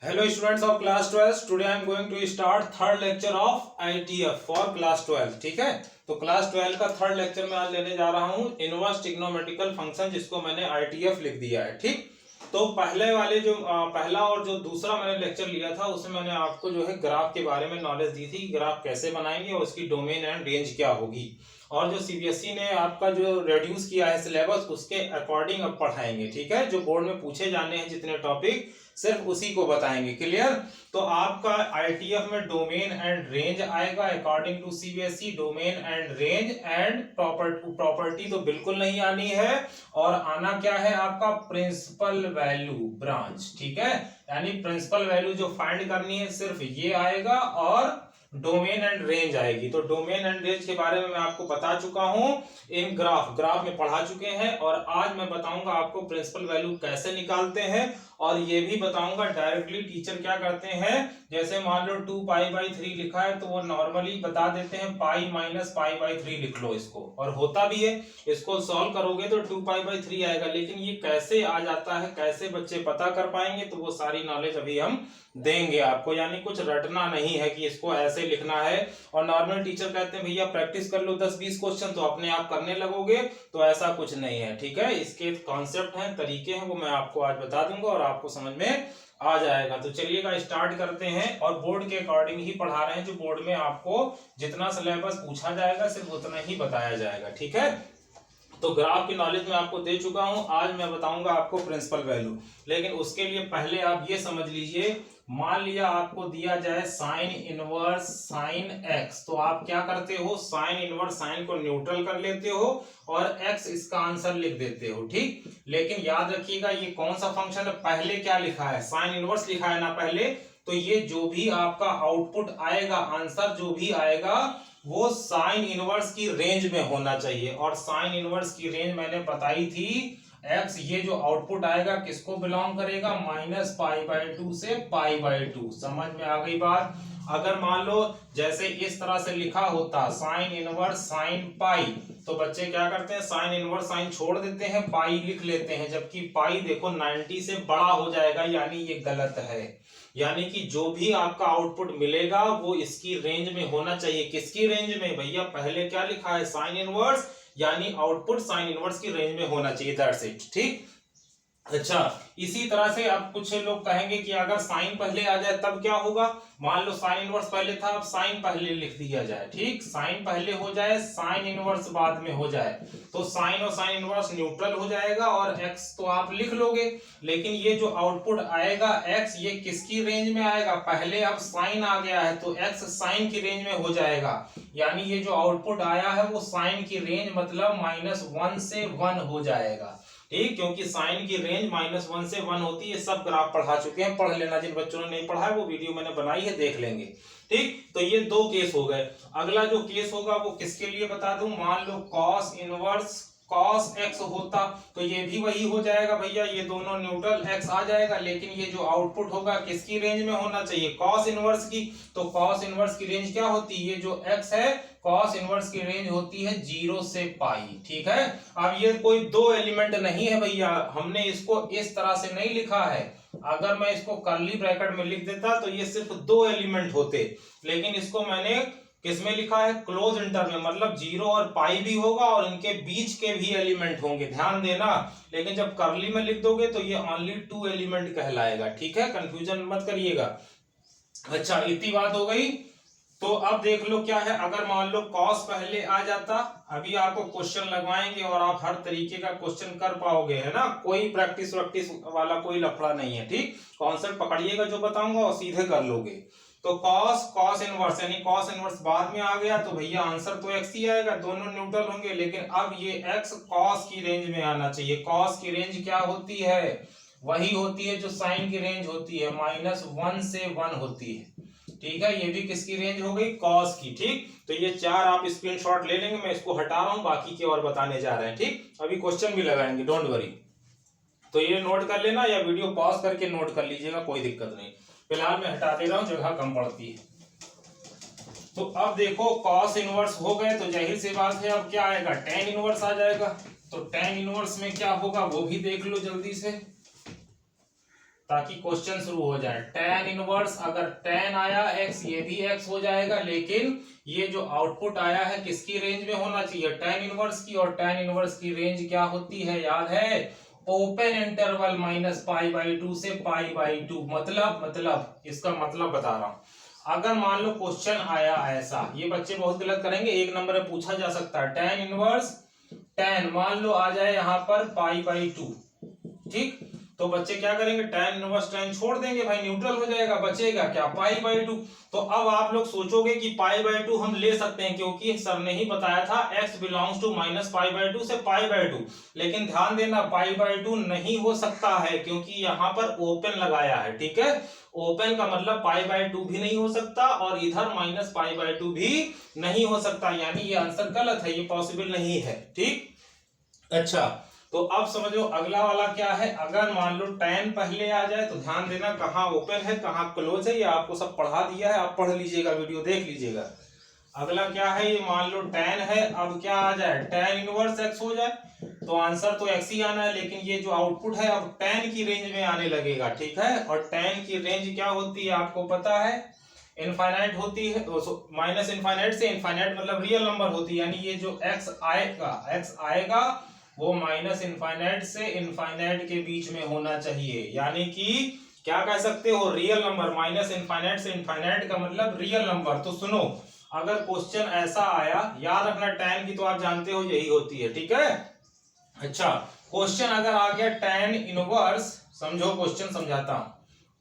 Hello students of class 12. Today I am going to start third lecture of ITF for class 12. ठीक है, तो class 12 का third lecture में आज लेने जा रहा हूँ इनवर्स ट्रिग्नोमेट्रिकल फंक्शन, जिसको मैंने ITF लिख दिया है। ठीक, तो पहले वाले जो पहला और जो दूसरा मैंने लेक्चर लिया था उसमें मैंने आपको जो है ग्राफ के बारे में नॉलेज दी थी, ग्राफ कैसे बनाएंगे और उसकी डोमेन एंड रेंज क्या होगी। और जो सीबीएसई ने आपका जो रिड्यूस किया है सिलेबस, उसके अकॉर्डिंग अब पढ़ाएंगे। ठीक है, जो बोर्ड में पूछे जाने हैं जितने टॉपिक सिर्फ उसी को बताएंगे। क्लियर? तो आपका आईटीएफ में डोमेन एंड रेंज आएगा according to CBSE. Domain and range and property तो बिल्कुल नहीं आनी है, और आना क्या है आपका प्रिंसिपल वैल्यू ब्रांच। ठीक है, यानी प्रिंसिपल वैल्यू जो फाइंड करनी है सिर्फ ये आएगा, और डोमेन एंड रेंज आएगी। तो डोमेन एंड रेंज के बारे में मैं आपको बता चुका हूं इन ग्राफ में पढ़ा चुके हैं, और आज मैं बताऊंगा आपको प्रिंसिपल वैल्यू कैसे निकालते हैं, और ये भी बताऊंगा डायरेक्टली टीचर क्या करते हैं। जैसे मान लो 2π/3 लिखा है तो वो नॉर्मली बता देते हैं पाई माइनस π/3 लिख लो इसको, और होता भी है। इसको सॉल्व करोगे तो 2π/3 आएगा, लेकिन ये कैसे आ जाता है, कैसे बच्चे पता कर पाएंगे, तो वो सारी नॉलेज अभी हम देंगे आपको। यानी कुछ रटना नहीं है कि इसको ऐसे लिखना है, और नॉर्मल टीचर कहते हैं भैया प्रैक्टिस कर लो 10-20 क्वेश्चन तो अपने आप करने लगोगे, तो ऐसा कुछ नहीं है। ठीक है, इसके कॉन्सेप्ट हैं, तरीके हैं, वो मैं आपको आज बता दूंगा और आपको समझ में आ जाएगा। तो चलिएगा स्टार्ट करते हैं, और बोर्ड के अकॉर्डिंग ही पढ़ा रहे हैं। जो बोर्ड में आपको जितना सिलेबस पूछा जाएगा सिर्फ उतना ही बताया जाएगा। ठीक है, तो ग्राफ की नॉलेज मैं आपको दे चुका हूं, आज मैं बताऊंगा आपको प्रिंसिपल वैल्यू। लेकिन उसके लिए पहले आप ये समझ लीजिए, मान लिया आपको दिया जाए साइन इनवर्स साइन एक्स, तो आप क्या करते हो, साइन इनवर्स साइन को न्यूट्रल कर लेते हो और एक्स इसका आंसर लिख देते हो। ठीक, लेकिन याद रखिएगा ये कौन सा फंक्शन है, पहले क्या लिखा है, साइन इनवर्स लिखा है ना पहले, तो ये जो भी आपका आउटपुट आएगा, आंसर जो भी आएगा वो साइन इनवर्स की रेंज में होना चाहिए। और साइन इनवर्स की रेंज मैंने बताई थी, एक्स ये जो आउटपुट आएगा किसको बिलोंग करेगा, -π/2 से π/2। समझ में आ गई बात? अगर मान लो जैसे इस तरह से लिखा होता साइन इनवर्स साइन पाई, तो बच्चे क्या करते हैं, साइन इनवर्स साइन छोड़ देते हैं, पाई लिख लेते हैं, जबकि पाई देखो 90 से बड़ा हो जाएगा, यानी ये गलत है। यानी कि जो भी आपका आउटपुट मिलेगा वो इसकी रेंज में होना चाहिए। किसकी रेंज में भैया, पहले क्या लिखा है साइन इनवर्स, यानी आउटपुट साइन इनवर्स की रेंज में होना चाहिए, दैट्स इट। ठीक, अच्छा, इसी तरह से अब कुछ लोग कहेंगे कि अगर साइन पहले आ जाए तब क्या होगा। मान लो साइन इनवर्स पहले था, अब साइन पहले लिख दिया जाए। ठीक, साइन पहले हो जाए, साइन इनवर्स बाद में हो जाए, तो साइन और साइन इनवर्स न्यूट्रल हो जाएगा, और एक्स तो आप लिख लोगे। लेकिन ये जो आउटपुट आएगा एक्स, ये किसकी रेंज में आएगा, पहले अब साइन आ गया है तो एक्स साइन की रेंज में हो जाएगा, यानी ये जो आउटपुट आया है वो साइन की रेंज मतलब -1 से 1 हो जाएगा। ठीक, क्योंकि साइन की रेंज -1 से 1 होती है। सब ग्राफ पढ़ा चुके हैं, पढ़ लेना, जिन बच्चों ने नहीं पढ़ा है वो वीडियो मैंने बनाई है, देख लेंगे। ठीक, तो ये दो केस हो गए। अगला जो केस होगा वो किसके लिए बता दूं, मान लो कॉस इनवर्स कॉस एक्स होता, तो ये भी वही हो जाएगा भैया, ये दोनों न्यूट्रल, एक्स आ जाएगा, लेकिन ये जो आउटपुट होगा किसकी रेंज में होना चाहिए, कॉस इनवर्स की। तो कॉस इनवर्स की रेंज क्या होती है, ये जो एक्स है कॉस इनवर्स की रेंज होती है 0 से पाई। ठीक है, अब ये कोई दो एलिमेंट नहीं है भैया, हमने इसको इस तरह से नहीं लिखा है। अगर मैं इसको कर्ली ब्रैकेट में लिख देता तो ये सिर्फ दो एलिमेंट होते, लेकिन इसको मैंने किसमें लिखा है, क्लोज इंटर में, मतलब 0 और पाई भी होगा और इनके बीच के भी एलिमेंट होंगे, ध्यान देना। लेकिन जब कर्ली में लिख दोगे तो ये ओनली 2 एलिमेंट कहलाएगा। ठीक है, कंफ्यूजन मत करिएगा। अच्छा, इतनी बात हो गई। तो अब देख लो क्या है, अगर मान लो कॉस पहले आ जाता, अभी आपको क्वेश्चन लगवाएंगे और आप हर तरीके का क्वेश्चन कर पाओगे, है ना, कोई प्रैक्टिस वैक्टिस वाला कोई लफड़ा नहीं है। ठीक, कॉन्सेप्ट पकड़िएगा जो बताऊंगा और सीधे कर लोगे। तो कॉस इनवर्स, यानी कॉस इनवर्स बाद में आ गया तो भैया आंसर तो एक्स ही आएगा, दोनों न्यूट्रल होंगे, लेकिन अब ये एक्स कॉस की रेंज में आना चाहिए। कॉस की रेंज क्या होती है, वही होती है जो साइन की रेंज होती है, -1 से 1 होती है। ठीक है, ये भी किसकी रेंज हो गई, कॉस की। ठीक, तो ये चार आप स्क्रीनशॉट ले लेंगे, मैं इसको हटा रहा हूं, बाकी के और बताने जा रहे हैं। ठीक, अभी क्वेश्चन भी लगाएंगे, डोंट वरी। तो ये नोट कर लेना या वीडियो पॉज करके नोट कर लीजिएगा, कोई दिक्कत नहीं। फिलहाल मैं हटा दे रहा हूं, जगह कम पड़ती है। तो अब देखो कॉस इनवर्स हो गए, तो जाहिर सी बात है अब क्या आएगा, टेन इनवर्स आ जाएगा। तो टेन इनवर्स में क्या होगा वो भी देख लो जल्दी से। ताकि क्वेश्चन शुरू हो जाए। tan इनवर्स, अगर tan आया x, ये भी x हो जाएगा, लेकिन ये जो आउटपुट आया है किसकी रेंज में होना चाहिए, tan इनवर्स की। और tan इनवर्स की रेंज क्या होती है, याद है, ओपन इंटरवल -π/2 से π/2। मतलब इसका मतलब बता रहा हूं। अगर मान लो क्वेश्चन आया ऐसा, ये बच्चे बहुत गलत करेंगे, एक नंबर में पूछा जा सकता है tan इनवर्स, tan मान लो आ जाए यहां पर π/2, ठीक, तो बच्चे क्या करेंगे, tan इनवर्स tan छोड़ देंगे भाई, न्यूट्रल हो जाएगा, बचेगा क्या, π/2। तो अब आप लोग सोचोगे कि π/2 हम ले सकते हैं, क्योंकि सर ने ही बताया था x बिलोंग्स टू -π/2 से π/2। लेकिन ध्यान देना, π/2 नहीं हो सकता है, क्योंकि यहाँ पर ओपन लगाया है, ठीक है। ओपन का मतलब π/2 भी नहीं हो सकता, और इधर -π/2 भी नहीं हो सकता, यानी ये आंसर गलत है, ये पॉसिबल नहीं है, ठीक। अच्छा, तो अब समझो अगला वाला क्या है। अगर मान लो tan पहले आ जाए तो ध्यान देना कहाँ ओपन है कहाँ क्लोज है, ये आपको सब पढ़ा दिया है, आप पढ़ लीजिएगा, वीडियो देख लीजिएगा। अगला क्या है, ये मान लो tan है, अब क्या आ जाए, tan इनवर्स x हो जाए, तो आंसर तो x ही आना है, लेकिन ये जो आउटपुट है अब tan की रेंज में आने लगेगा, ठीक है। और tan की रेंज क्या होती है आपको पता है, इनफाइनाइट होती है, माइनस इनफाइनाइट से इनफाइनाइट, मतलब रियल नंबर होती है, यानी ये जो x आएगा वो माइनस इनफाइनाइट से इनफाइनाइट के बीच में होना चाहिए, यानी कि क्या कह सकते हो, रियल नंबर। माइनस इनफाइनाइट से इनफाइनाइट का मतलब रियल नंबर। तो सुनो, अगर क्वेश्चन ऐसा आया, याद रखना tan की तो आप जानते हो यही होती है, ठीक है। अच्छा, क्वेश्चन अगर आ गया tan इनवर्स, समझो क्वेश्चन समझाता हूं,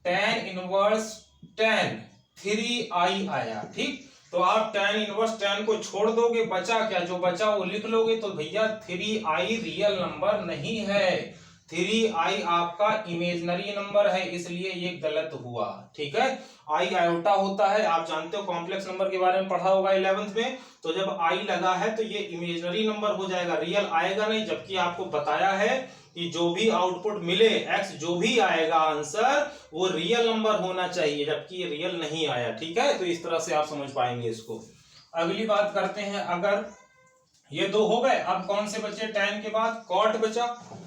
tan इनवर्स tan 3i आया, ठीक, तो आप tan इनवर्स tan को छोड़ दोगे, बचा क्या, जो बचा वो लिख लोगे। तो भैया 3i रियल नंबर नहीं है, 3i आपका इमेजिनरी नंबर है, इसलिए ये गलत हुआ, ठीक है। i आयोटा होता है, आप जानते हो, कॉम्प्लेक्स नंबर के बारे में पढ़ा होगा 11th में, तो जब i लगा है तो ये इमेजिनरी नंबर हो जाएगा, रियल आएगा नहीं। जबकि आपको बताया है कि जो भी आउटपुट मिले x, जो भी आएगा आंसर वो रियल नंबर होना चाहिए, जबकि ये रियल नहीं आया, ठीक है। तो इस तरह से आप समझ पाएंगे इसको। अगली बात करते हैं, अगर ये दो हो गए, अब कौन से बचे, tan के बाद cot बचा,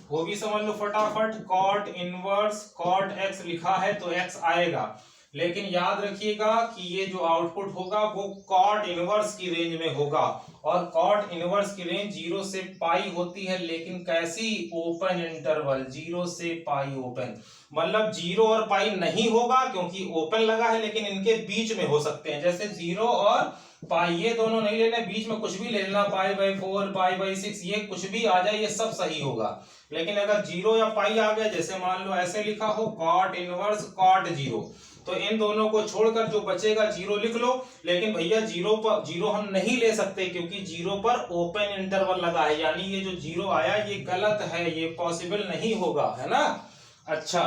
वो भी समझ लो फटाफट। cot इनवर्स cot x लिखा है तो x आएगा, लेकिन याद रखिएगा कि ये जो आउटपुट होगा वो cot इनवर्स की रेंज में होगा, और cot इनवर्स की रेंज 0 से पाई होती है, लेकिन कैसी, ओपन इंटरवल, 0 से पाई ओपन, मतलब 0 और पाई नहीं होगा क्योंकि ओपन लगा है, लेकिन इनके बीच में हो सकते हैं, जैसे 0 और पाई, ये दोनों नहीं लेने, बीच में कुछ भी ले लेना, π/4 π/6, ये कुछ भी आ जाए ये सब सही होगा। लेकिन अगर 0 या पाई आ गया, जैसे मान लो ऐसे लिखा हो cot इनवर्स cot 0, तो इन दोनों को छोड़कर जो बचेगा 0 लिख लो। लेकिन भैया 0 हम नहीं ले सकते, क्योंकि 0 पर ओपन इंटरवल लगा है, यानी ये जो 0 आया ये गलत है, ये पॉसिबल नहीं होगा, है ना। अच्छा,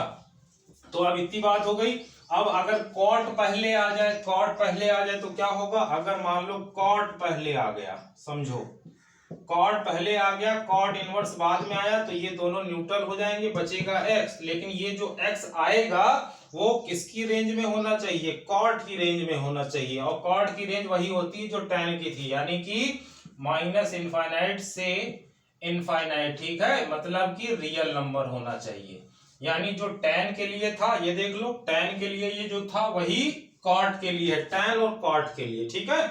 तो अब इतनी बात हो गई। अब अगर cot पहले आ जाए तो क्या होगा, अगर मान लो cot पहले आ गया, समझो cot पहले आ गया, cot इनवर्स बाद में आया, तो ये दोनों न्यूट्रल हो जाएंगे, बचेगा x। लेकिन ये जो x आएगा वो किसकी रेंज में होना चाहिए, cot की रेंज में होना चाहिए, और cot की रेंज वही होती है जो tan की थी, यानी कि माइनस इनफाइनाइट से इनफाइनाइट, ठीक है, मतलब कि रियल नंबर होना चाहिए। यानी जो tan के लिए था, ये देख लो, tan के लिए ये जो था वही cot के लिए है, tan और cot के लिए, ठीक है।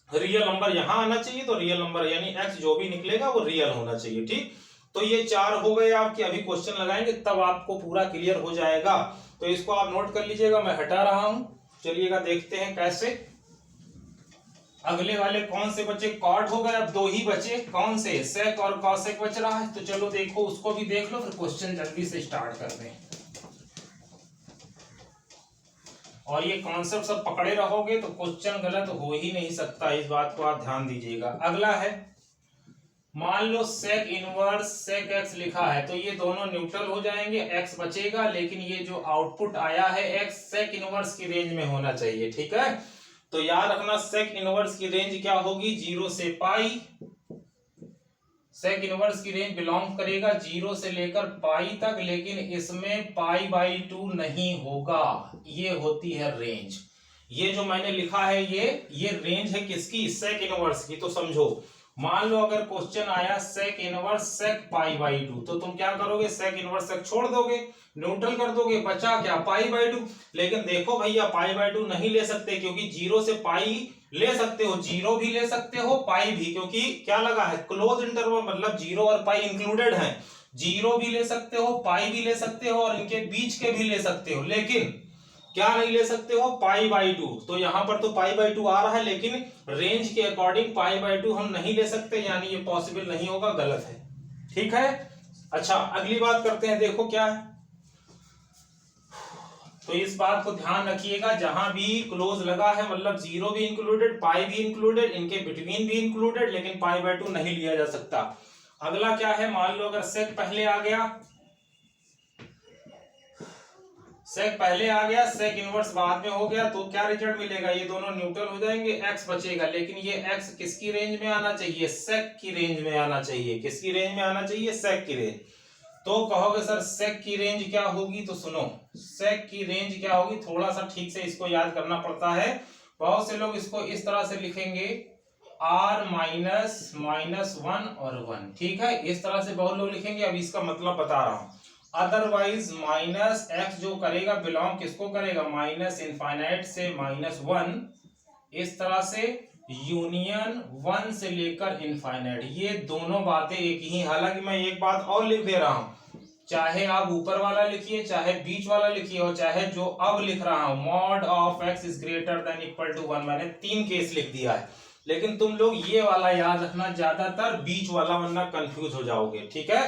रियल नंबर यहां आना चाहिए, तो रियल नंबर यानी x जो भी निकलेगा वो रियल होना चाहिए, ठीक। तो ये 4 हो गए आपके, अभी क्वेश्चन लगाएंगे तब आपको पूरा क्लियर हो जाएगा, तो इसको आप नोट कर लीजिएगा, मैं हटा रहा हूं। चलिएगा देखते हैं कैसे। अगले वाले कौन से बचे, cot हो गए, अब 2 ही बचे, कौन से, sec और cosec बच रहा है, तो चलो देखो उसको भी देख लो, फिर क्वेश्चन जल्दी से स्टार्ट कर दें। और ये कॉन्सेप्ट सब पकड़े रहोगे तो क्वेश्चन गलत हो ही नहीं सकता, इस बात को आप ध्यान दीजिएगा। अगला है, मान लो sec इनवर्स sec x लिखा है, तो ये दोनों न्यूट्रल हो जाएंगे, x बचेगा, लेकिन ये जो आउटपुट आया है x sec इनवर्स की रेंज में होना चाहिए, ठीक है। तो याद रखना sec इनवर्स की रेंज क्या होगी, 0 से पाई, sec इनवर्स की रेंज बिलोंग करेगा 0 से लेकर पाई तक, लेकिन इसमें π/2 नहीं होगा, ये होती है रेंज। ये जो मैंने लिखा है ये रेंज है किसकी, sec इनवर्स की। तो समझो मान लो अगर क्वेश्चन आया sec inverse sec pi by 2, तो तुम क्या करोगे, सेक इनवर्स सेक छोड़ दोगे, न्यूट्रल कर दोगे, बचा क्या, पाई बाई 2। लेकिन देखो भैया पाई बाई 2 नहीं ले सकते, क्योंकि जीरो से पाई ले सकते हो, जीरो भी ले सकते हो, पाई भी, क्योंकि क्या लगा है, क्लोज इंटरवल, मतलब जीरो और पाई इंक्लूडेड है। जीरो भी ले सकते हो, पाई भी ले सकते हो, और इनके बीच के भी ले सकते हो, लेकिन क्या नहीं ले सकते हो, पाई बाई 2। तो यहां पर तो पाई बाई 2 आ रहा है, लेकिन रेंज के अकॉर्डिंग पाई बाई 2 हम नहीं ले सकते, यानी ये पॉसिबल नहीं होगा, गलत है। ठीक है, अच्छा अगली बात करते हैं, देखो क्या है। तो इस बात को ध्यान रखिएगा, जहां भी क्लोज लगा है, मतलब जीरो भी इंक्लूडेड, पाई भी इंक्लूडेड, इनके बिटवीन भी इंक्लूडेड, लेकिन पाई बाई 2 नहीं लिया जा सकता। अगला क्या है, मान लो अगर सेक पहले आ गया, सेक पहले आ गया, सेक इनवर्स बाद में हो गया, तो क्या रिजल्ट मिलेगा, ये दोनों न्यूट्रल हो जाएंगे, एक्स बचेगा। लेकिन ये एक्स किसकी रेंज में आना चाहिए, सेक की रेंज में आना चाहिए। किसकी रेंज में आना चाहिए, सेक की रेंज। तो कहोगे सर सेक की रेंज क्या होगी, तो सुनो, सेक की रेंज क्या होगी, थोड़ा सा ठीक से इसको याद करना पड़ता है। बहुत से लोग इसको इस तरह से लिखेंगे, r माइनस माइनस 1 और 1, ठीक है, इस तरह से बहुत लोग लिखेंगे। अब इसका मतलब बता रहा हूं, अदरवाइज माइनस एक्स जो करेगा बिलोंग किसको करेगा, माइनस इनफाइनाइट से माइनस 1, इस तरह से यूनियन 1 से लेकर इनफाइनाइट, ये दोनों बातें एक ही। हालांकि मैं एक बात और लिख दे रहा हूं, चाहे आप ऊपर वाला लिखिए, चाहे बीच वाला लिखिए, और चाहे जो अब लिख रहा हूं, mod of x is greater than equal to 1, मैंने 3 केस लिख दिया है। लेकिन तुम लोग ये वाला याद रखना, ज्यादातर बीच वाला, वरना कंफ्यूज हो जाओगे। ठीक है,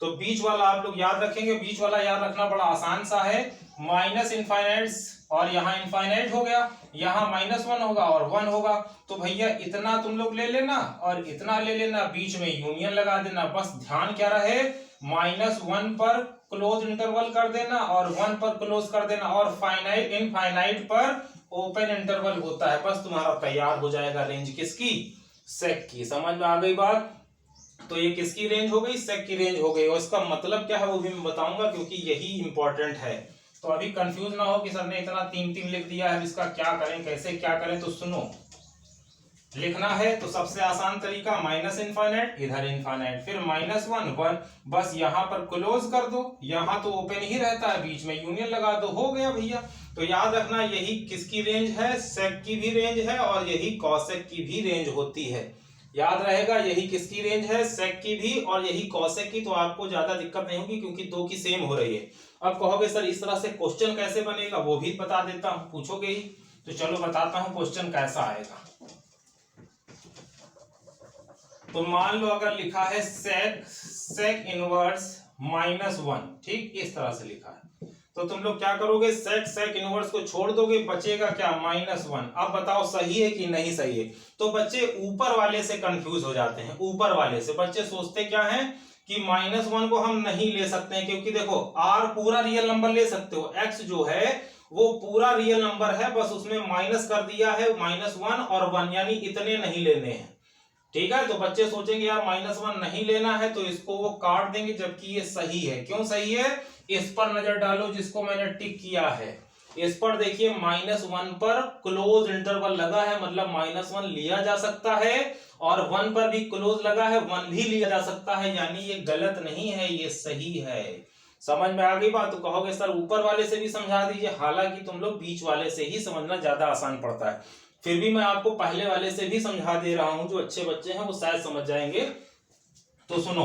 तो बीच वाला आप लोग याद रखेंगे। बीच वाला याद रखना बड़ा आसान सा है, माइनस इनफाइनाइट, और यहाँ इनफाइनाइट हो गया, यहाँ माइनस 1 होगा और 1 होगा। तो भैया इतना तुम लोग ले लेना और इतना ले लेना, बीच में यूनियन लगा देना। बस ध्यान क्या रहे, माइनस 1 पर क्लोज इंटरवल कर देना और 1 पर क्लोज कर देना, और फाइनाइट इनफाइनाइट पर ओपन इंटरवल होता है। बस तुम्हारा तैयार हो जाएगा रेंज किसकी, सेक की। समझ में आ गई बात। तो ये किसकी रेंज हो गई, सेक की रेंज हो गई। और इसका मतलब क्या है वो भी मैं बताऊंगा, क्योंकि यही इंपॉर्टेंट है। तो अभी कंफ्यूज ना हो कि सर ने इतना 3 लिख दिया है, इसका क्या करें, कैसे क्या करें। तो सुनो, लिखना है तो सबसे आसान तरीका, माइनस इनफाइनाइट, इधर इनफाइनाइट, फिर माइनस 1 1, बस यहाँ पर क्लोज कर दो, यहाँ तो ओपन ही रहता है, बीच में यूनियन लगा दो, हो गया भैया। तो याद रखना, यही किसकी रेंज है, सेक की भी रेंज है, और यही कॉसेक की भी रेंज होती है। याद रहेगा, यही किसकी रेंज है, सेक की भी, और यही कॉसेक की। तो आपको ज्यादा दिक्कत नहीं होगी, क्योंकि दो की सेम हो रही है। अब कहोगे सर इस तरह से क्वेश्चन कैसे बनेगा, वो भी बता देता हूं, पूछोगे ही। तो चलो बताता हूं क्वेश्चन कैसा आएगा। तो मान लो अगर लिखा है सेक इनवर्स माइनस 1, ठीक, इस तरह से लिखा है, तो तुम लोग क्या करोगे, सेक इनवर्स को छोड़ दोगे, बचेगा क्या, माइनस 1। अब बताओ सही है कि नहीं सही है। तो बच्चे ऊपर वाले से कंफ्यूज हो जाते हैं, ऊपर वाले से बच्चे सोचते क्या है कि माइनस 1 को हम नहीं ले सकते हैं, क्योंकि देखो r पूरा रियल नंबर ले सकते हो, x जो है वो पूरा रियल नंबर है, बस उसमें माइनस कर दिया है, माइनस 1 और 1, यानी इतने नहीं लेने हैं। ठीक है, तो बच्चे सोचेंगे यार माइनस 1 नहीं लेना है, तो इसको वो काट देंगे, जबकि ये सही है। क्यों सही है, इस पर नजर डालो जिसको मैंने टिक किया है, इस पर देखिए, माइनस 1 पर क्लोज इंटरवल लगा है, मतलब माइनस 1 लिया जा सकता है, और 1 पर भी क्लोज लगा है, 1 भी लिया जा सकता है, यानी ये गलत नहीं है, ये सही है। समझ में आ गई बात। तो कहोगे सर ऊपर वाले से भी समझा दीजिए, हालांकि तुम लोग बीच वाले से ही समझना ज्यादा आसान पड़ता है, फिर भी मैं आपको पहले वाले से भी समझा दे रहा हूं, जो अच्छे बच्चे हैं वो शायद समझ जाएंगे। तो सुनो,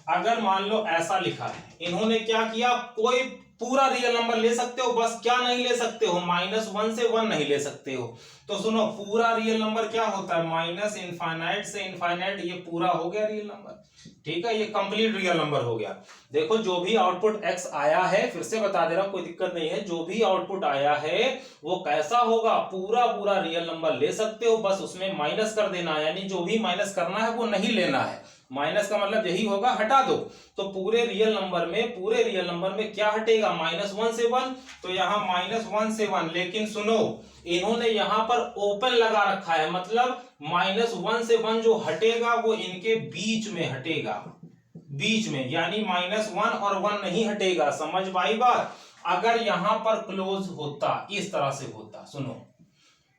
अगर मान लो ऐसा लिखा है, इन्होंने क्या किया, कोई पूरा रियल नंबर ले सकते हो, बस क्या नहीं ले सकते हो, माइनस 1 से 1 नहीं ले सकते हो। तो सुनो, पूरा रियल नंबर क्या होता है, माइनस इनफाइनाइट से इनफाइनाइट, ये पूरा हो गया रियल नंबर। ठीक है, ये कंप्लीट रियल नंबर हो गया। देखो जो भी आउटपुट x आया है, फिर से बता दे रहा हूं, कोई दिक्कत नहीं है, जो भी आउटपुट आया है वो कैसा होगा, पूरा पूरा रियल नंबर ले सकते हो, बस उसमें माइनस कर देना, यानी जो भी माइनस करना है वो नहीं लेना है। माइनस का मतलब यही होगा, हटा दो। तो पूरे रियल नंबर में क्या हटेगा, माइनस 1 से 1, तो यहाँ माइनस 1 से 1। लेकिन सुनो, इन्होंने यहाँ पर ओपन लगा रखा है, मतलब माइनस 1 से 1 जो हटेगा वो इनके बीच में हटेगा, बीच में, यानी माइनस 1 और 1 नहीं हटेगा। समझ पाई बात। अगर यहां पर क्लोज होता, इस तरह से होता, सुनो,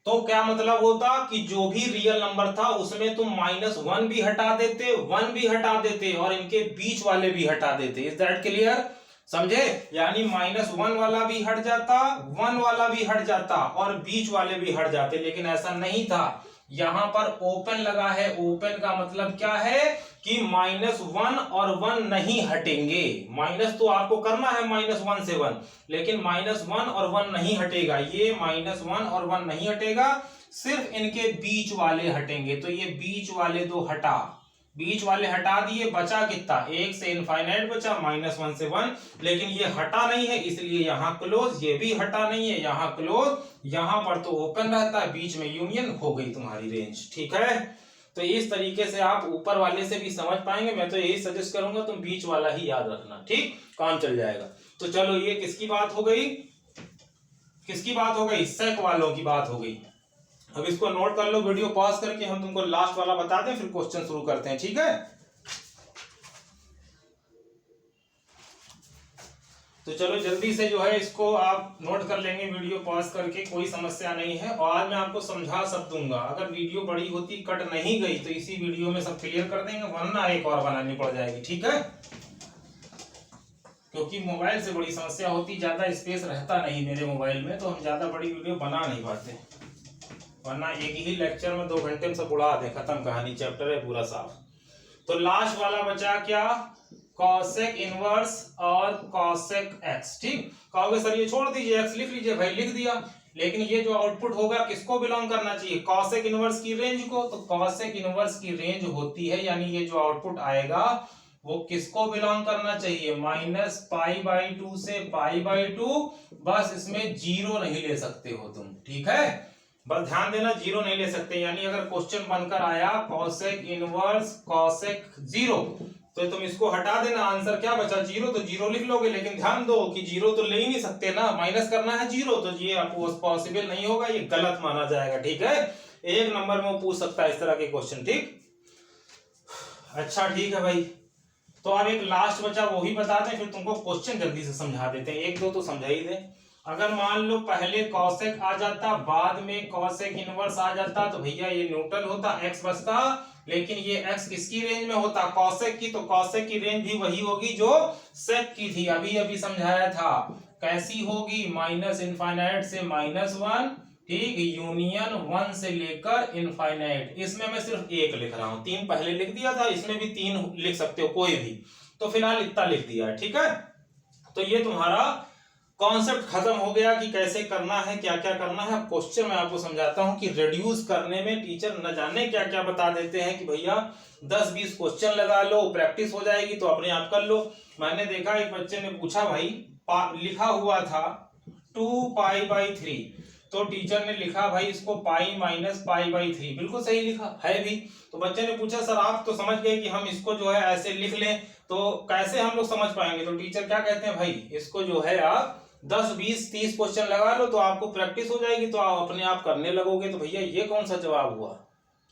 तो क्या मतलब होता कि जो भी रियल नंबर था उसमें तुम -1 भी हटा देते, 1 भी हटा देते और इनके बीच वाले भी हटा देते। Is that clear? समझे? यानी -1 वाला भी हट जाता, 1 वाला भी हट जाता और बीच वाले भी हट जाते, लेकिन ऐसा नहीं था। यहां पर ओपन लगा है। ओपन का मतलब क्या है कि -1 और 1 नहीं हटेंगे। माइनस तो आपको करना है -1 से 1, लेकिन -1 और 1 नहीं हटेगा। ये -1 और 1 नहीं हटेगा, सिर्फ इनके बीच वाले हटेंगे। तो ये बीच वाले दो हटा, बीच वाले हटा दिए, बचा कितना? 1 से इनफाइनाइट बचा, -1 से 1, लेकिन ये हटा नहीं है इसलिए यहां क्लोज, ये भी हटा नहीं है यहां क्लोज, यहां पर तो ओपन रहता है, बीच में यूनियन हो गई तुम्हारी रेंज। ठीक है, तो इस तरीके से आप ऊपर वाले से भी समझ पाएंगे। मैं तो यही सजेस्ट करूंगा तुम बीच वाला ही याद रखना, ठीक, काम चल जाएगा। तो चलो ये किसकी बात हो गई? किसकी बात हो गई? सेक वालों की बात हो गई। अब इसको नोट कर लो, वीडियो पॉज करके हम तुमको लास्ट वाला बता दें, फिर क्वेश्चन शुरू करते हैं। ठीक है, तो चलो जल्दी से जो है इसको आप नोट कर लेंगे वीडियो पॉज करके, कोई समस्या नहीं है। और आज मैं आपको समझा सब दूंगा। अगर वीडियो बड़ी होती, कट नहीं गई, तो इसी वीडियो में सब क्लियर कर देंगे, वरना एक और बनानी पड़ जाएगी। ठीक है, क्योंकि मोबाइल से बड़ी समस्या होती, ज्यादा स्पेस रहता नहीं मेरे मोबाइल में, तो हम ज्यादा बड़ी वीडियो बना नहीं पाते, वरना एक ही लेक्चर में 2 घंटे में सब उड़ा दे, खत्म कहानी, चैप्टर है पूरा साफ। तो लास्ट वाला बचा क्या? कॉसेक इनवर्स और कॉसेक एक्स। ठीक, कहोगे सर ये छोड़ दीजिए, एक्स लिख लीजिए, भाई लिख दिया, लेकिन ये जो आउटपुट होगा किसको बिलोंग करना चाहिए? कॉसेक इनवर्स की रेंज को। तो कॉसेक इनवर्स की रेंज होती है, यानी ये जो आउटपुट आएगा वो किसको बिलोंग करना चाहिए? -π/2 से π/2। बस इसमें जीरो नहीं ले सकते हो तुम। ठीक है, बस ध्यान देना, जीरो नहीं ले सकते। यानी अगर क्वेश्चन बनकर आया कॉसेक इनवर्स कॉसेक 0, तो तुम इसको हटा देना, आंसर क्या बचा? 0, तो 0 लिख लोगे। लेकिन ध्यान दो कि 0 तो ले ही नहीं सकते ना, माइनस करना है 0, तो ये आपको पॉसिबल नहीं होगा, ये गलत माना जाएगा। ठीक है, एक नंबर में वो पूछ सकता है इस तरह के क्वेश्चन। ठीक, अच्छा ठीक है भाई, तो अब एक लास्ट बचा, वो ही बताते हैं, फिर तुमको क्वेश्चन जल्दी से समझा देते हैं। एक दो तो समझा ही दे। अगर मान लो पहले कॉसेक आ जाता, बाद में कॉसेक इनवर्स आ जाता, तो भैया ये न्यूट्रल होता, एक्स बचता, लेकिन ये एक्स किसकी रेंज में होता? कॉसेक की। तो कॉसेक की रेंज भी वही होगी जो सेक की थी, अभी अभी समझाया था। कैसी होगी? -इनफाइनाइट से -1, ठीक, यूनियन 1 से लेकर इनफाइनाइट। इसमें मैं सिर्फ 1 लिख रहा हूं, 3 पहले लिख दिया था, इसमें भी 3 लिख सकते हो कोई भी, तो फिलहाल इतना लिख दिया है। ठीक है, तो ये तुम्हारा कॉन्सेप्ट खत्म हो गया कि कैसे करना है, क्या क्या करना है। अब क्वेश्चन मैं आपको समझाता हूं कि रिड्यूस करने में टीचर न जाने क्या क्या बता देते हैं कि भैया 10-20 क्वेश्चन लगा लो, प्रैक्टिस हो जाएगी, तो अपने आप कर लो। मैंने देखा एक बच्चे ने पूछा, भाई लिखा हुआ था 2π/3, तो टीचर ने लिखा भाई इसको पाई माइनस π/3, बिल्कुल सही लिखा है भी। तो बच्चे ने पूछा सर आप तो समझ गए कि हम इसको जो है ऐसे लिख लें, तो कैसे हम लोग समझ पाएंगे? तो टीचर क्या कहते हैं, भाई इसको जो है आप 10-20-30 क्वेश्चन लगा लो, तो आपको प्रैक्टिस हो जाएगी, तो आप अपने आप करने लगोगे। तो भैया ये कौन सा जवाब हुआ?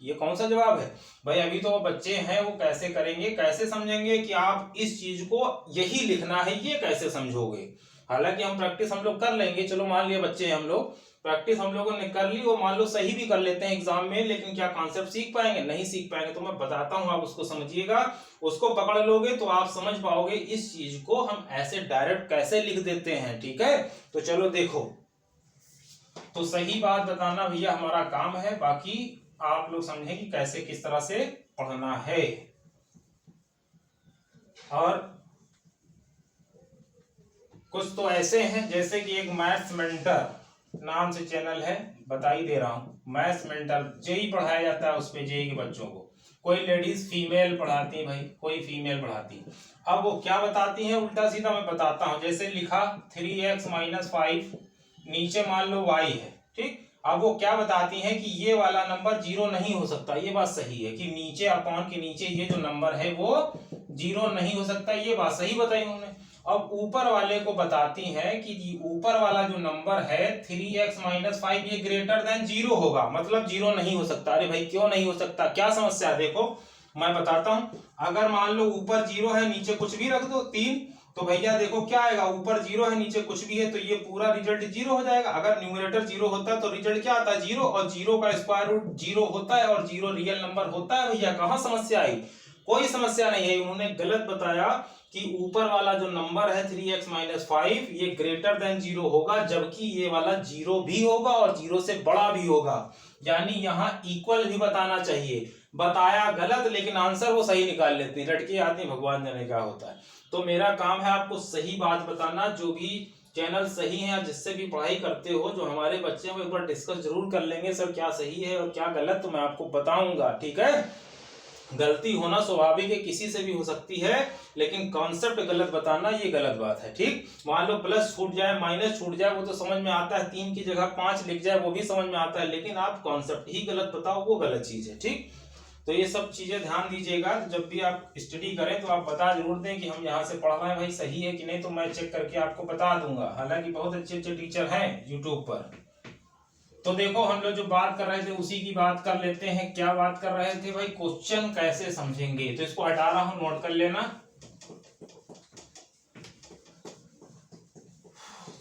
ये कौन सा जवाब है भाई? अभी तो बच्चे हैं, वो कैसे करेंगे, कैसे समझेंगे कि आप इस चीज को यही लिखना है, ये कैसे समझोगे? हालांकि हम प्रैक्टिस हम लोग कर लेंगे, चलो मान लिया बच्चे हैं हम लोग, प्रैक्टिस हम लोगों ने कर ली, वो मान लो सही भी कर लेते हैं एग्जाम में, लेकिन क्या कॉन्सेप्ट सीख पाएंगे? नहीं सीख पाएंगे। तो मैं बताता हूं, आप उसको समझिएगा, उसको पकड़ लोगे तो आप समझ पाओगे इस चीज को हम ऐसे डायरेक्ट कैसे लिख देते हैं। ठीक है, तो चलो देखो, तो सही बात बताना भैया हमारा काम है, बाकी आप लोग समझें कि कैसे किस तरह से पढ़ना है। और कुछ तो ऐसे हैं जैसे कि एक मैथ्स मेंटर नाम से चैनल है, बता ही दे रहा हूं, मैथ्स मेंटर जेई पढ़ाया जाता है, उस पे जेई के बच्चों को कोई लेडीज फीमेल पढ़ाती है भाई, कोई फीमेल पढ़ाती। अब वो क्या बताती हैं उल्टा सीधा मैं बताता हूं। जैसे लिखा 3x - 5, नीचे मान लो y है, ठीक। अब वो क्या बताती हैं कि ये वाला नंबर 0 नहीं हो सकता। ये बात सही है कि नीचे अपॉन के नीचे ये जो नंबर है वो 0 नहीं हो सकता, ये बात सही बताई उन्होंने। अब ऊपर वाले को बताती हैं कि ऊपर वाला जो नंबर है 3x - 5 ये ग्रेटर देन 0 होगा, मतलब 0 नहीं हो सकता। अरे भाई क्यों नहीं हो सकता, क्या समस्या है? देखो मैं बताता हूं। अगर मान लो ऊपर 0 है, नीचे कुछ भी रख दो 3, तो भैया देखो क्या आएगा, ऊपर 0 है नीचे कुछ भी है तो ये पूरा रिजल्ट 0 हो जाएगा। अगर न्यूमरेटर 0 होता है तो रिजल्ट क्या आता है 0, और 0 का स्क्वायर रूट 0 होता है और 0 रियल नंबर होता है। भैया कहाँ समस्या आई, कोई समस्या नहीं है। उन्होंने गलत बताया कि ऊपर वाला जो नंबर है 3x - 5 ये ग्रेटर देन 0 होगा, जबकि ये वाला 0 भी होगा और 0 से बड़ा भी होगा, यानी यहाँ इक्वल भी बताना चाहिए। बताया गलत, लेकिन आंसर वो सही निकाल लेते हैं। लड़के आदमी भगवान जाने क्या होता है। तो मेरा काम है आपको सही बात बताना। जो भी चैनल सही है, जिससे भी पढ़ाई करते हो, जो हमारे बच्चे हैं वो एक बार डिस्कस जरूर कर लेंगे सर क्या सही है और क्या गलत, तो मैं आपको बताऊंगा, ठीक है। गलती होना स्वाभाविक है, किसी से भी हो सकती है, लेकिन कॉन्सेप्ट गलत बताना ये गलत बात है, ठीक। मान लो प्लस छूट जाए माइनस छूट जाए वो तो समझ में आता है, 3 की जगह 5 लिख जाए वो भी समझ में आता है, लेकिन आप कॉन्सेप्ट ही गलत बताओ वो गलत चीज है, ठीक। तो ये सब चीजें ध्यान दीजिएगा। जब भी आप स्टडी करें तो आप बता जरूर दें कि हम यहाँ से पढ़ रहे हैं भाई सही है कि नहीं, तो मैं चेक करके आपको बता दूंगा। हालांकि बहुत अच्छे अच्छे टीचर हैं यूट्यूब पर। तो देखो हम लोग जो बात कर रहे थे उसी की बात कर लेते हैं। क्या बात कर रहे थे भाई, क्वेश्चन कैसे समझेंगे। तो इसको हटा रहा हूं, नोट कर लेना।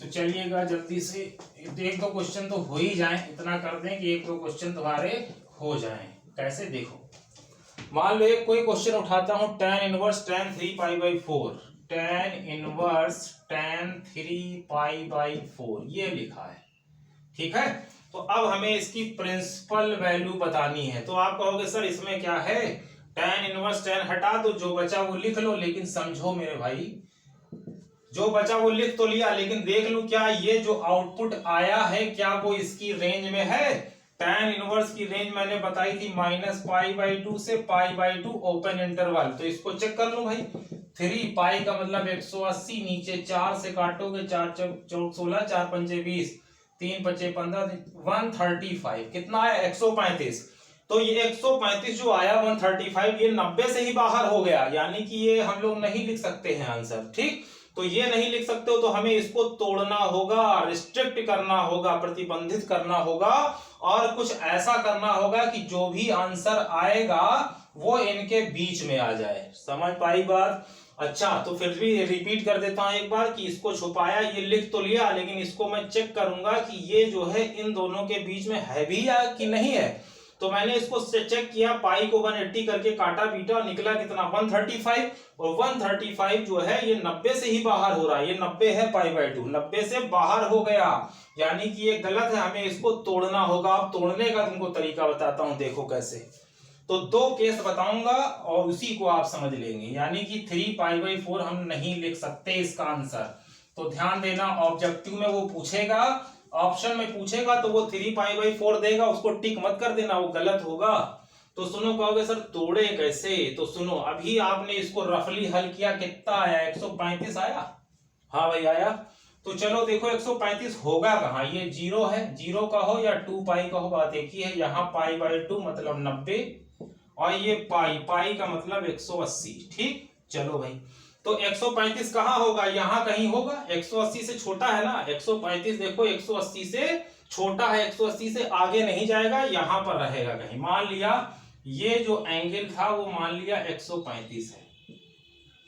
तो चलिएगा जल्दी से, 1-2 क्वेश्चन तो हो ही जाएं, इतना कर दें कि 1-2 क्वेश्चन तुम्हारे हो जाएं। कैसे देखो, मान लो एक कोई क्वेश्चन उठाता हूं, tan inverse tan 3π/4, tan inverse tan 3π/4 ये लिखा है, ठीक है। तो अब हमें इसकी प्रिंसिपल वैल्यू बतानी है। तो आप कहोगे सर इसमें क्या है, tan इनवर्स tan हटा दो, जो बचा वो लिख लो। लेकिन समझो मेरे भाई, जो बचा वो लिख तो लिया, लेकिन देख लो क्या ये जो आउटपुट आया है क्या वो इसकी रेंज में है। tan इनवर्स की रेंज मैंने बताई थी -π/2 से π/2 ओपन इंटरवल। तो इसको चेक कर लो भाई, 3π का मतलब 180, नीचे 4 से काटोगे, 4 चौक 16, 4 पंचे 20, 3 पचे 15, 135 कितना है 135। तो ये 135 जो आया 135 ये 90 से ही बाहर हो गया, यानी कि ये हम लोग नहीं लिख सकते हैं आंसर, ठीक। तो ये नहीं लिख सकते हो तो हमें इसको तोड़ना होगा, रिस्ट्रिक्ट करना होगा, प्रतिबंधित करना होगा, और कुछ ऐसा करना होगा कि जो भी आंसर आएगा वो इनके बीच में आ जाए। समझ पाई बात। अच्छा तो फिर भी रिपीट कर देता हूं एक बार कि इसको छुपाया, ये लिख तो लिया, लेकिन इसको मैं चेक करूंगा कि ये जो है इन दोनों के बीच में है भी या कि नहीं है। तो मैंने इसको चेक किया, पाई को 180 करके काटा पीटा, निकला कितना 135, और 135 जो है ये 90 से ही बाहर हो रहा है। ये 90 है π/2, 90 से बाहर हो गया, यानी कि ये गलत है, हमें इसको तोड़ना होगा। अब तोड़ने का तुमको तरीका बताता हूं, देखो कैसे। तो 2 केस बताऊंगा और उसी को आप समझ लेंगे, यानी कि 3π/4 हम नहीं लिख सकते इसका आंसर। तो ध्यान देना, ऑब्जेक्टिव में वो पूछेगा, ऑप्शन में पूछेगा तो वो 3π/4 देगा, उसको टिक मत कर देना, वो गलत होगा। तो सुनो, कहोगे सर तोड़े कैसे। तो सुनो, अभी आपने इसको रफली हल किया, कितना आया 135 आया। हाँ भाई आया। तो चलो देखो 135 होगा कहाँ, ये 0 है, 0 का हो या 2π का हो, बात एक ही है। यहाँ π/2 मतलब 90, और ये पाई का मतलब 180, ठीक। चलो भाई, तो 135 कहाँ होगा, यहाँ कहीं होगा, 180 से छोटा है ना। 135 देखो 180 से छोटा है, 180 से आगे नहीं जाएगा, यहाँ पर रहेगा कहीं। मान लिया ये जो एंगल था वो मान लिया 135 है,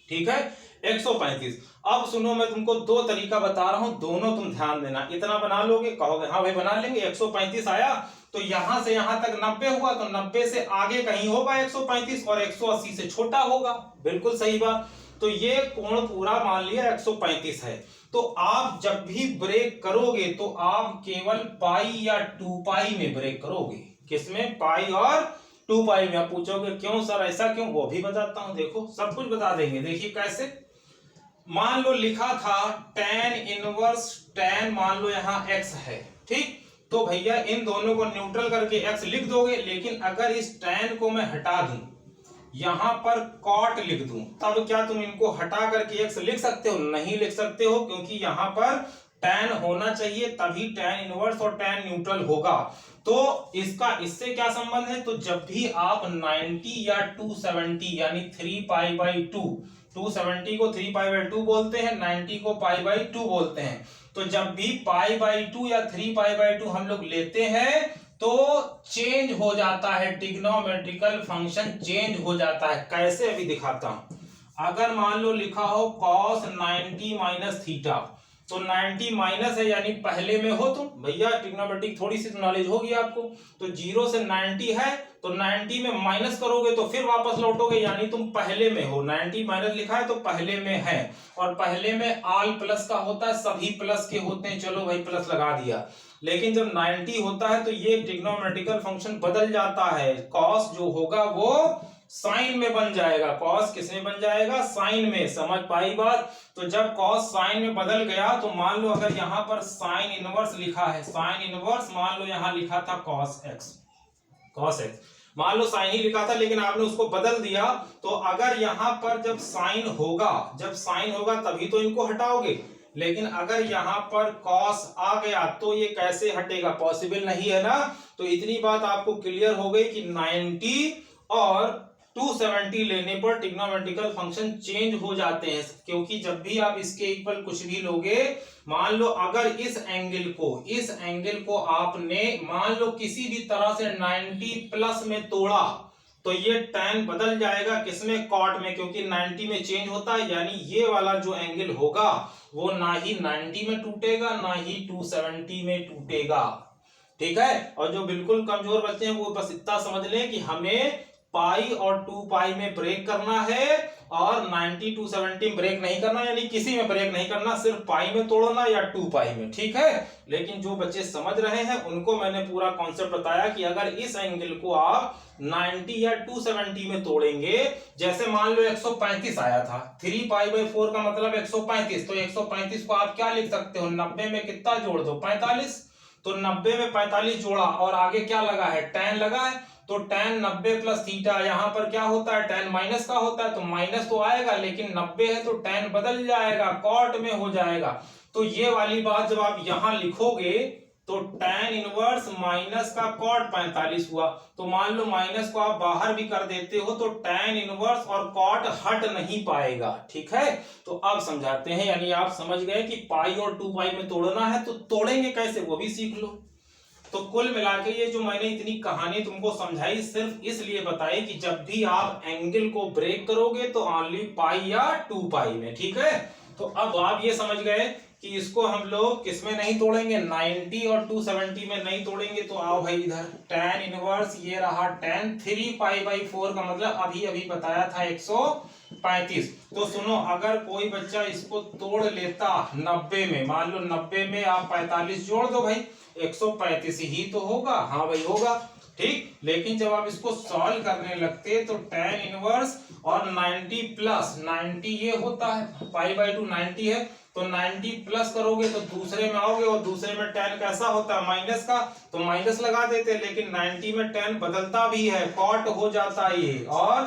ठीक है 135। अब सुनो, मैं तुमको 2 तरीका बता रहा हूं, दोनों तुम ध्यान देना। इतना बना लोगे, कहोगे हाँ भाई बना लेंगे। 135 आया तो यहां से यहां तक 90 हुआ, तो 90 से आगे कहीं होगा 135, और 180 से छोटा होगा, बिल्कुल सही बात। तो ये कोण पूरा मान लिया 135 है। तो आप जब भी ब्रेक करोगे तो आप केवल पाई या 2π में ब्रेक करोगे। किसमें, पाई और 2π में। आप पूछोगे क्यों सर ऐसा क्यों, वो भी बताता हूं, देखो सब कुछ बता देंगे। देखिए कैसे, मान लो लिखा था tan इनवर्स tan, मान लो यहाँ x है, ठीक। तो भैया इन दोनों को न्यूट्रल करके x लिख दोगे, लेकिन अगर इस tan को मैं हटा दूं, यहां पर cot लिख दूं, तब क्या तुम इनको हटा करके x लिख सकते हो, नहीं लिख सकते हो, क्योंकि यहां पर tan होना चाहिए, तभी tan इनवर्स और tan न्यूट्रल होगा। तो इसका इससे क्या संबंध है, तो जब भी आप 90 या 270 यानी 3π/2, 270 को 3π/2 बोलते हैं, 90 को π/2 बोलते हैं। तो जब भी π/2 या 3π/2 हम लोग लेते हैं तो चेंज हो जाता है, ट्रिग्नोमेट्रिकल फंक्शन चेंज हो जाता है। कैसे, अभी दिखाता हूं। अगर मान लो लिखा हो cos 90 माइनस थीटा, तो 90 माइनस है यानी पहले में हो तुम, भैया ट्रिग्नोमेट्रिक थोड़ी सी नॉलेज होगी आपको। तो 0 से 90 है तो 90 में माइनस करोगे तो फिर वापस लौटोगे, यानी तुम पहले में हो। 90 माइनस लिखा है तो पहले में है, और पहले में ऑल प्लस का होता है, सभी प्लस के होते हैं, चलो भाई प्लस लगा दिया। लेकिन जब 90 होता है तो ये ट्रिग्नोमेट्रिकल फंक्शन बदल जाता है, कॉस जो होगा वो साइन में बन जाएगा। कॉस किस में बन जाएगा? साइन में। समझ पाई बात? तो जब कॉस साइन में बदल गया तो मान लो अगर यहां पर साइन इनवर्स लिखा है, साइन इनवर्स मान लो यहां लिखा था कॉस एक्स, कॉस एक्स मान लो साइन ही लिखा था लेकिन आपने उसको बदल दिया, तो अगर यहां पर जब साइन होगा, जब साइन होगा तभी तो इनको हटाओगे, लेकिन अगर यहां पर कॉस आ गया तो ये कैसे हटेगा? पॉसिबल नहीं है ना। तो इतनी बात आपको क्लियर हो गई कि 90 और 270 लेने पर ट्रिग्नोमेट्रिकल फंक्शन चेंज हो जाते हैं, क्योंकि जब भी आप इसके इक्वल कुछ भी लोगे, मान लो अगर इस एंगल को आपने मान लो किसी भी तरह से 90 प्लस में तोड़ा तो ये tan बदल जाएगा किसमें? कॉट में, क्योंकि 90 में चेंज होता है, यानी ये वाला जो एंगल होगा वो ना ही 90 में टूटेगा ना ही 270 में टूटेगा। ठीक है, और जो बिल्कुल कमजोर बच्चे हैं वो बस इतना समझ लें कि हमें पाई और 2 पाई में ब्रेक करना है और 90 270 में ब्रेक नहीं करना, यानी किसी में ब्रेक नहीं करना, सिर्फ पाई में तोड़ना या 2 पाई में। ठीक है, लेकिन जो बच्चे समझ रहे हैं उनको मैंने पूरा कॉन्सेप्ट बताया कि अगर इस एंगल को आप 90 या 270 में तोड़ेंगे, जैसे मान लो 135 आया था, 3 पाई बाई 4 का मतलब 135, तो 135 को आप क्या लिख सकते हो? 90 में कितना जोड़ दो? 45। तो 90 में 45 जोड़ा और आगे क्या लगा है? tan लगा है, तो tan 90 प्लस थीटा, यहां पर क्या होता है? tan माइनस का होता है, तो माइनस तो आएगा लेकिन 90 है तो tan बदल जाएगा, कॉट में हो जाएगा। तो ये वाली बात जब आप यहां लिखोगे तो tan इनवर्स माइनस का कॉट 45 हुआ, तो मान लो माइनस को आप बाहर भी कर देते हो तो tan इनवर्स और कॉट हट नहीं पाएगा। ठीक है, तो अब समझाते हैं, यानी आप समझ गए कि पाई और 2 पाई में तोड़ना है, तो तोड़ेंगे कैसे वो भी सीख लो। तो कुल मिला के ये जो मैंने इतनी कहानी तुमको समझाई सिर्फ इसलिए बताई कि जब भी आप एंगल को ब्रेक करोगे तो ओनली पाई या 2 पाई में। ठीक है, तो अब आप ये समझ गए कि इसको हम लोग किसमें नहीं तोड़ेंगे? 90 और 270 में नहीं तोड़ेंगे। तो आओ भाई इधर, tan इनवर्स ये रहा tan 3 पाई बाई 4 का मतलब अभी अभी बताया था 135। तो सुनो, अगर कोई बच्चा इसको तोड़ लेता 90 में, मान लो 90 में आप 45 जोड़ दो भाई, 135 ही तो होगा। हाँ भाई होगा, ठीक। लेकिन जब आप इसको सॉल्व करने लगते तो tan इनवर्स और 90 प्लस 90 ये होता है, पाई बाई 2 90 है, तो 90 प्लस करोगे तो दूसरे में आओगे और दूसरे में tan कैसा होता है? माइनस का, तो माइनस लगा देते, लेकिन 90 में tan बदलता भी है, कॉट हो जाता है ये, और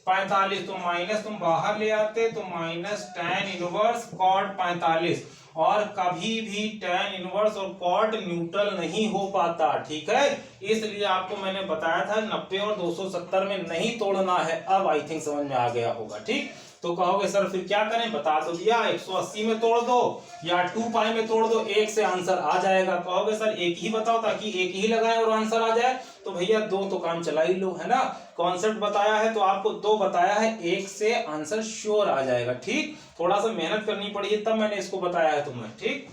45 तो माइनस तुम बाहर ले आते तो माइनस tan इनवर्स कॉट 45, और कभी भी tan इनवर्स और कॉट न्यूट्रल नहीं हो पाता। ठीक है, इसलिए आपको मैंने बताया था 90 और 270 में नहीं तोड़ना है। अब आई थिंक समझ में आ गया होगा। ठीक, तो कहोगे सर फिर क्या करें? बता तो दिया, 180 में तोड़ दो या 2 पाई में तोड़ दो, एक से आंसर आ जाएगा। कहोगे सर एक ही बताओ ताकि एक ही लगाए और आंसर आ जाए, तो भैया 2 तो काम चला ही लो, है ना। कॉन्सेप्ट बताया है तो आपको 2 बताया है, एक से आंसर श्योर आ जाएगा। ठीक, थोड़ा सा मेहनत करनी पड़ी है तब मैंने इसको बताया है तुम्हें। ठीक,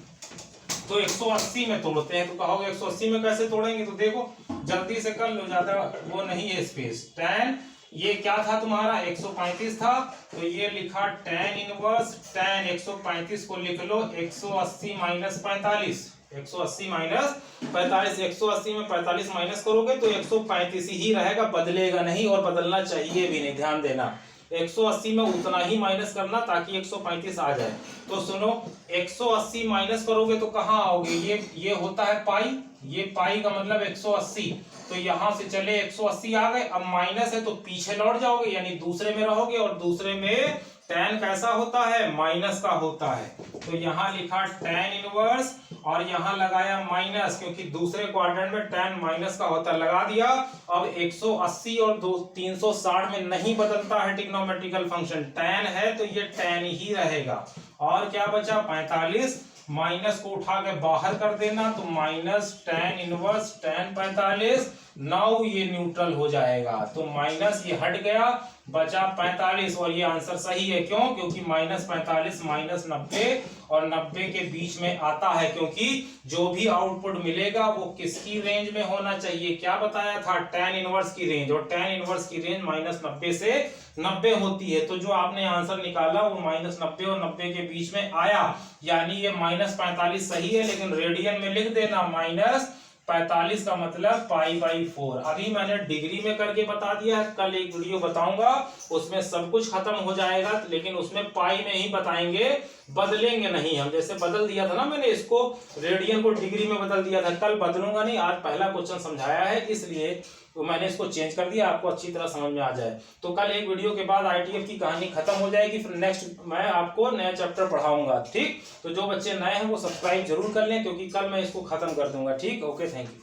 तो 180 में तोड़ते हैं। तो कहोगे 180 में कैसे तोड़ेंगे? तो देखो जल्दी से कर लो, ज्यादा वो नहीं है स्पेस। tan ये क्या था तुम्हारा? 135 था, तो ये लिखा tan इनवर्स tan 135 को लिख लो 180 माइनस 45, 180 माइनस 45, 180 में 45 माइनस करोगे तो 135 ही रहेगा, बदलेगा नहीं, और बदलना चाहिए भी नहीं। ध्यान देना, 180 में उतना ही माइनस करना ताकि 135 आ जाए। तो सुनो, 180 माइनस करोगे तो कहाँ आओगे? ये होता है पाई, ये पाई का मतलब 180, तो यहां से चले 180 आ गए। अब माइनस है तो पीछे लौट जाओगे, यानी दूसरे में रहोगे, और दूसरे में tan कैसा होता है? माइनस का होता है। तो यहाँ लिखा tan इनवर्स और यहाँ लगाया माइनस, क्योंकि दूसरे क्वाड्रेंट में tan माइनस का होता है, लगा दिया। अब 180 और 360 में नहीं बदलता है ट्रिग्नोमेट्रिकल फंक्शन, tan है तो ये tan ही रहेगा। और क्या बचा? 45, माइनस को उठा के बाहर कर देना, तो minus tan inverse tan 45 now ये न्यूट्रल हो जाएगा, तो माइनस ये हट गया, बचा 45 और ये आंसर सही है। क्यों? क्योंकि -45 -90 और 90 के बीच में आता है, क्योंकि जो भी आउटपुट मिलेगा वो किसकी रेंज में होना चाहिए? क्या बताया था? tan इनवर्स की रेंज, और tan इनवर्स की रेंज -90 से 90 होती है। तो जो आपने आंसर निकाला वो -90 और 90 के बीच में आया, यानी ये -45 सही है, लेकिन रेडियन में लिख देना -45 का मतलब π/4। अभी मैंने डिग्री में करके बता दिया है, कल एक वीडियो बताऊंगा उसमें सब कुछ खत्म हो जाएगा, लेकिन उसमें पाई में ही बताएंगे, बदलेंगे नहीं हम। जैसे बदल दिया था ना मैंने, इसको रेडियन को डिग्री में बदल दिया था, कल बदलूंगा नहीं, आज पहला क्वेश्चन समझाया है इसलिए तो मैंने इसको चेंज कर दिया, आपको अच्छी तरह समझ में आ जाए। तो कल एक वीडियो के बाद ITF की कहानी खत्म हो जाएगी, फिर नेक्स्ट मैं आपको नया चैप्टर पढ़ाऊंगा। ठीक, तो जो बच्चे नए हैं वो सब्सक्राइब जरूर कर लें, क्योंकि कल मैं इसको खत्म कर दूंगा। ठीक, ओके, थैंक यू।